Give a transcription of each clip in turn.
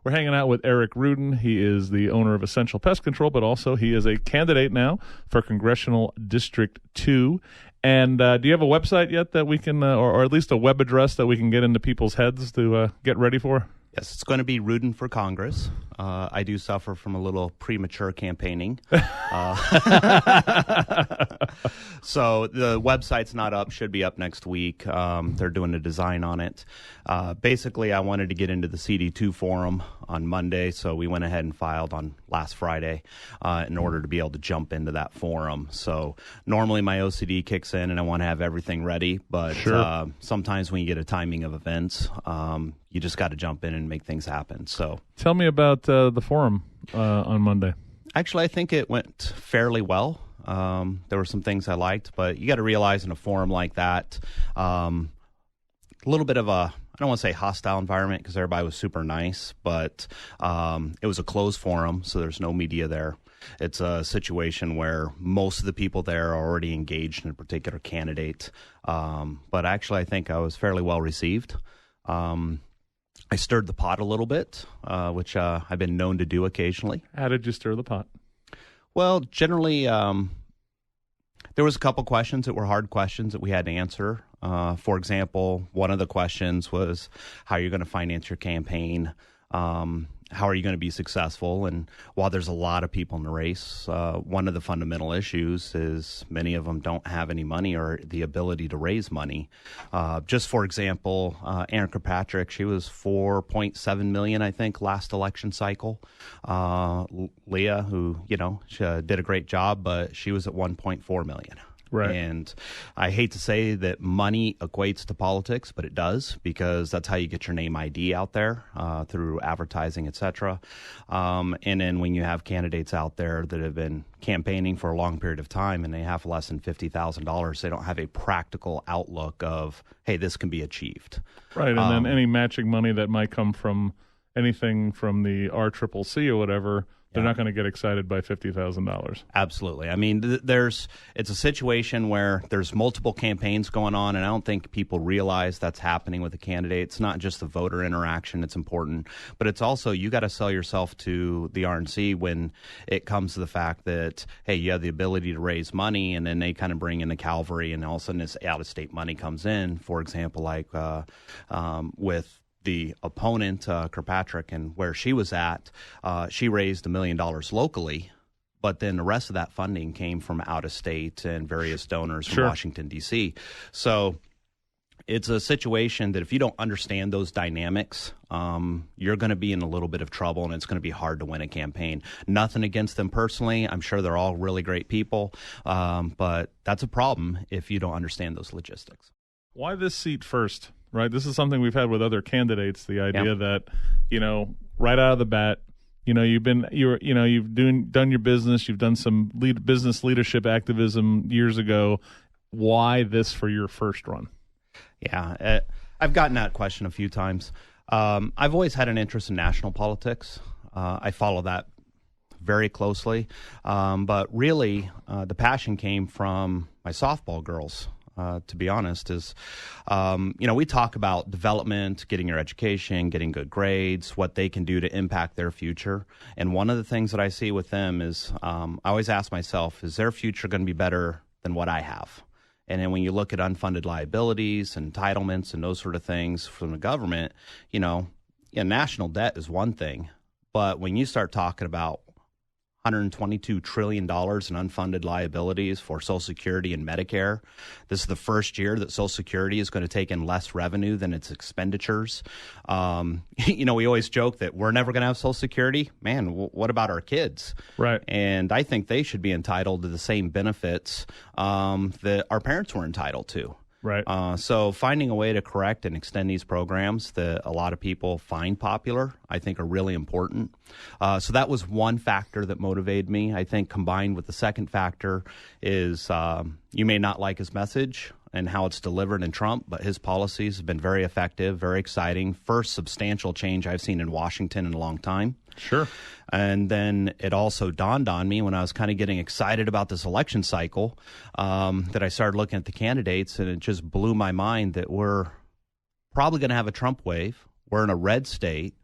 We're hanging out with Eric Ruden. He is the owner of Essential Pest Control, but also he is a candidate now for Congressional District 2. And do you have a website yet that we can, or at least a web address that we can get into people's heads to get ready for? Yes, it's going to be Ruden for Congress. I do suffer from a little premature campaigning. So the website's not up, should be up next week. They're doing a design on it. Basically, I wanted to get into the CD2 forum on Monday, so we went ahead and filed on last Friday in order to be able to jump into that forum. So normally my OCD kicks in and I want to have everything ready, but Sure. Sometimes when you get a timing of events, you just got to jump in and make things happen. So Tell me about the forum on Monday. actually, I think it went fairly well. There were some things I liked, but you got to realize in a forum like that, a little bit of a, I don't want to say hostile environment because everybody was super nice, but it was a closed forum, so there's no media there. It's a situation where most of the people there are already engaged in a particular candidate. But actually, I think I was fairly well received. I stirred the pot a little bit, which I've been known to do occasionally. How did you stir the pot? Well, generally, there was a couple questions that were hard questions that we had to answer. For example, one of the questions was, how are you going to finance your campaign? How are you going to be successful? And while there's a lot of people in the race, one of the fundamental issues is many of them don't have any money or the ability to raise money. Just for example, Ann Kirkpatrick, she was $4.7 million, I think, last election cycle. Leah, who, she did a great job, but she was at $1.4 million. Right. And I hate to say that money equates to politics, but it does, because that's how you get your name ID out there through advertising, et cetera. And then when you have candidates out there that have been campaigning for a long period of time and they have less than $50,000, they don't have a practical outlook of, hey, this can be achieved. Right. And then any matching money that might come from anything from the RCCC or whatever, they're not going to get excited by $50,000. Absolutely. I mean, it's a situation where there's multiple campaigns going on, and I don't think people realize that's happening with a candidate. It's not just the voter interaction that's important, but it's also you got to sell yourself to the RNC when it comes to the fact that, hey, you have the ability to raise money, and then they kind of bring in the cavalry, and all of a sudden this out-of-state money comes in. For example, like with the opponent, Kirkpatrick, and where she was at, she raised $1 million locally, but then the rest of that funding came from out of state and various donors from Washington, D.C. So it's a situation that if you don't understand those dynamics, you're going to be in a little bit of trouble, and it's going to be hard to win a campaign. Nothing against them personally. I'm sure they're all really great people, but that's a problem if you don't understand those logistics. Why this seat first? Right, this is something we've had with other candidates. The idea that, right out of the bat, you've done your business, you've done some business leadership activism years ago. Why this for your first run? Yeah, I've gotten that question a few times. I've always had an interest in national politics. I follow that very closely, but really, the passion came from my softball girls. To be honest, is, we talk about development, getting your education, getting good grades, what they can do to impact their future. And one of the things that I see with them is I always ask myself, is their future going to be better than what I have? And then when you look at unfunded liabilities, entitlements, and those sort of things from the government, national debt is one thing. But when you start talking about $122 trillion in unfunded liabilities for Social Security and Medicare. This is the first year that Social Security is going to take in less revenue than its expenditures. We always joke that we're never going to have Social Security. Man, what about our kids? Right. And I think they should be entitled to the same benefits that our parents were entitled to. Right. So finding a way to correct and extend these programs that a lot of people find popular, I think are really important. So that was one factor that motivated me. I think combined with the second factor is you may not like his message and how it's delivered in Trump, but his policies have been very effective, very exciting. First substantial change I've seen in Washington in a long time. Sure. And then it also dawned on me when I was kind of getting excited about this election cycle that I started looking at the candidates, and it just blew my mind that we're probably going to have a Trump wave. We're in a red state.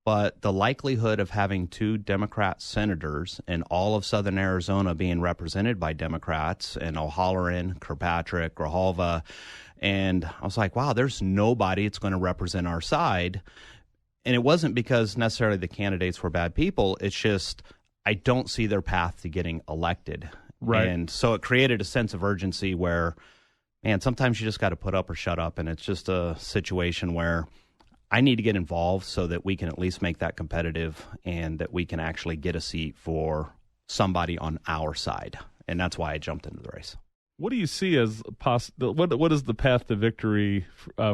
but the likelihood of having 2 Democrat senators in all of southern Arizona being represented by Democrats, and O'Halloran, Kirkpatrick, Grijalva, and I was like, wow, there's nobody that's going to represent our side. And it wasn't because necessarily the candidates were bad people. It's just I don't see their path to getting elected. Right. And so it created a sense of urgency where, man, sometimes you just got to put up or shut up. And it's just a situation where I need to get involved so that we can at least make that competitive and that we can actually get a seat for somebody on our side. And that's why I jumped into the race. What do you see as what is the path to victory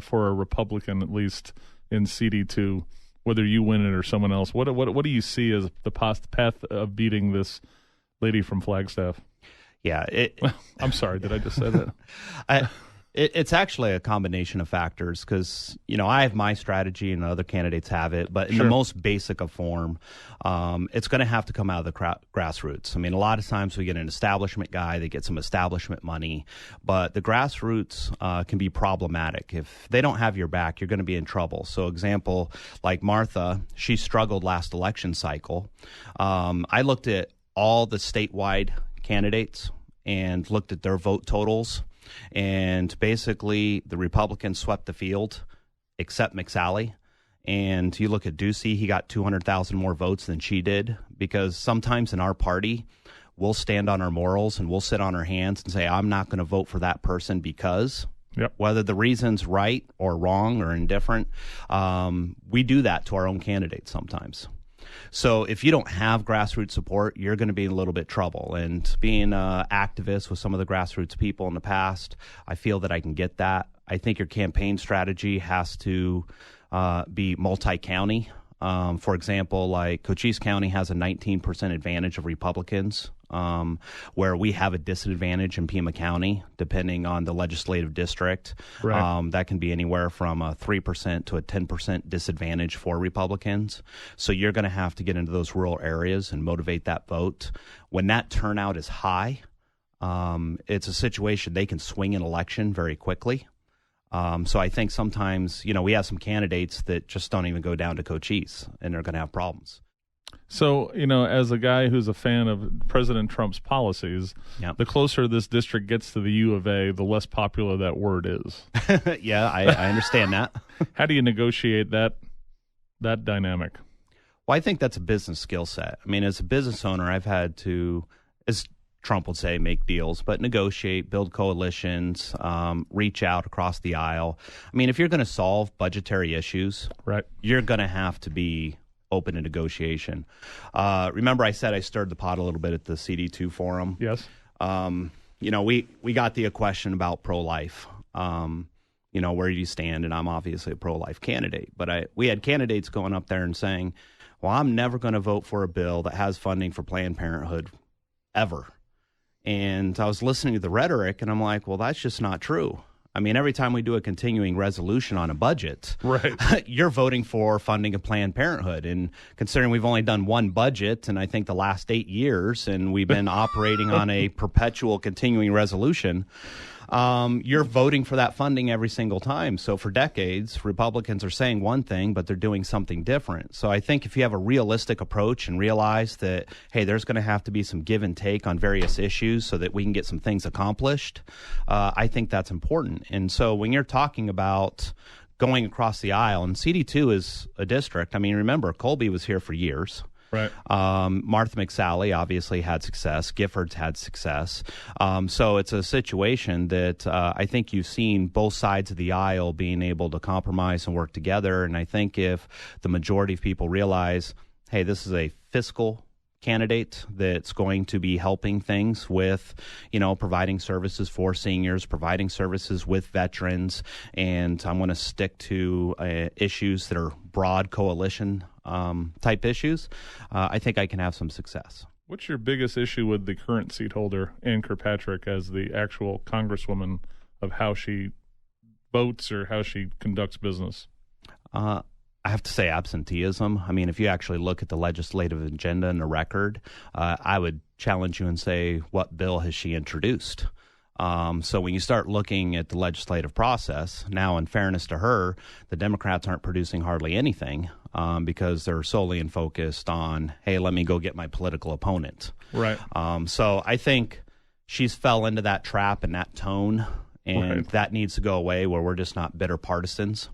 for a Republican, at least in CD2, whether you win it or someone else? What do you see as the path of beating this lady from Flagstaff? Yeah. I'm sorry. Did I just say that? It's actually a combination of factors because, I have my strategy and other candidates have it, but in the most basic of form, it's going to have to come out of the grassroots. I mean, a lot of times we get an establishment guy that gets some establishment money, but the grassroots can be problematic. If they don't have your back, you're going to be in trouble. So example, like Martha, she struggled last election cycle. I looked at all the statewide candidates and looked at their vote totals. And basically, the Republicans swept the field, except McSally. And you look at Ducey, he got 200,000 more votes than she did, because sometimes in our party, we'll stand on our morals and we'll sit on our hands and say, I'm not going to vote for that person because, whether the reason's right or wrong or indifferent, we do that to our own candidates sometimes. So if you don't have grassroots support, you're going to be in a little bit trouble. And being an activist with some of the grassroots people in the past, I feel that I can get that. I think your campaign strategy has to be multi-county. For example, like Cochise County has a 19% advantage of Republicans, where we have a disadvantage in Pima County, depending on the legislative district. Right. That can be anywhere from a 3% to a 10% disadvantage for Republicans. So you're going to have to get into those rural areas and motivate that vote. When that turnout is high, it's a situation they can swing an election very quickly. So I think sometimes, we have some candidates that just don't even go down to Cochise, and they're going to have problems. So, as a guy who's a fan of President Trump's policies, the closer this district gets to the U of A, the less popular that word is. Yeah, I understand that. How do you negotiate that dynamic? Well, I think that's a business skill set. I mean, as a business owner, I've had to, as Trump would say, make deals, but negotiate, build coalitions, reach out across the aisle. I mean, if you're going to solve budgetary issues, right, you're going to have to be open to negotiation. Remember I said I stirred the pot a little bit at the CD2 forum? Yes. We got the question about pro-life. Where do you stand? And I'm obviously a pro-life candidate. But we had candidates going up there and saying, well, I'm never going to vote for a bill that has funding for Planned Parenthood ever. And I was listening to the rhetoric, and I'm like, well, that's just not true. I mean, every time we do a continuing resolution on a budget, right, you're voting for funding of Planned Parenthood. And considering we've only done one budget, and I think the last 8 years, and we've been operating on a perpetual continuing resolution, you're voting for that funding every single time. So for decades, Republicans are saying one thing, but they're doing something different. So I think if you have a realistic approach and realize that, hey, there's going to have to be some give and take on various issues so that we can get some things accomplished, I think that's important. And so when you're talking about going across the aisle, and CD2 is a district, I mean, remember, Colby was here for years. Right. Martha McSally obviously had success. Gifford's had success. So it's a situation that I think you've seen both sides of the aisle being able to compromise and work together. And I think if the majority of people realize, hey, this is a fiscal candidate that's going to be helping things with, providing services for seniors, providing services with veterans, and I'm going to stick to issues that are broad coalition type issues, I think I can have some success. What's your biggest issue with the current seat holder, Ann Kirkpatrick, as the actual congresswoman, of how she votes or how she conducts business? I have to say absenteeism. I mean, if you actually look at the legislative agenda and the record, I would challenge you and say, what bill has she introduced? So when you start looking at the legislative process, now in fairness to her, the Democrats aren't producing hardly anything because they're solely focused on, hey, let me go get my political opponent. Right. So I think she's fell into that trap and that tone, and that needs to go away where we're just not bitter partisans,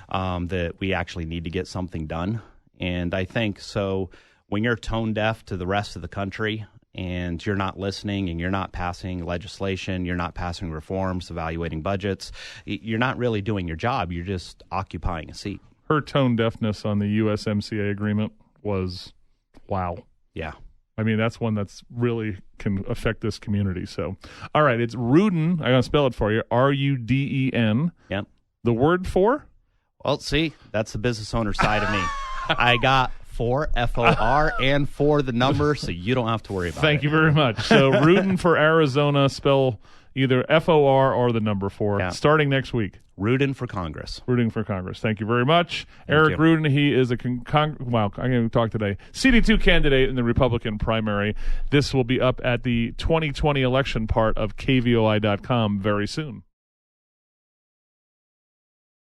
that we actually need to get something done. And I think so when you're tone deaf to the rest of the country and you're not listening and you're not passing legislation, you're not passing reforms, evaluating budgets, you're not really doing your job. You're just occupying a seat. Her tone deafness on the USMCA agreement was, wow. Yeah. I mean, that's one that's really can affect this community. So, all right, it's Ruden. I'm going to spell it for you. Ruden. Yep. The word for? Well, see, that's the business owner side of me. I got for, F-O-R, and for the number, so you don't have to worry about it. Thank you very much. So Ruden for Arizona, spell either F-O-R or the number 4, starting next week. Ruden for Congress. Rooting for Congress. Thank you very much. Eric Ruden, he is I'm going to talk today. CD2 candidate in the Republican primary. This will be up at the 2020 election part of KVOI.com very soon.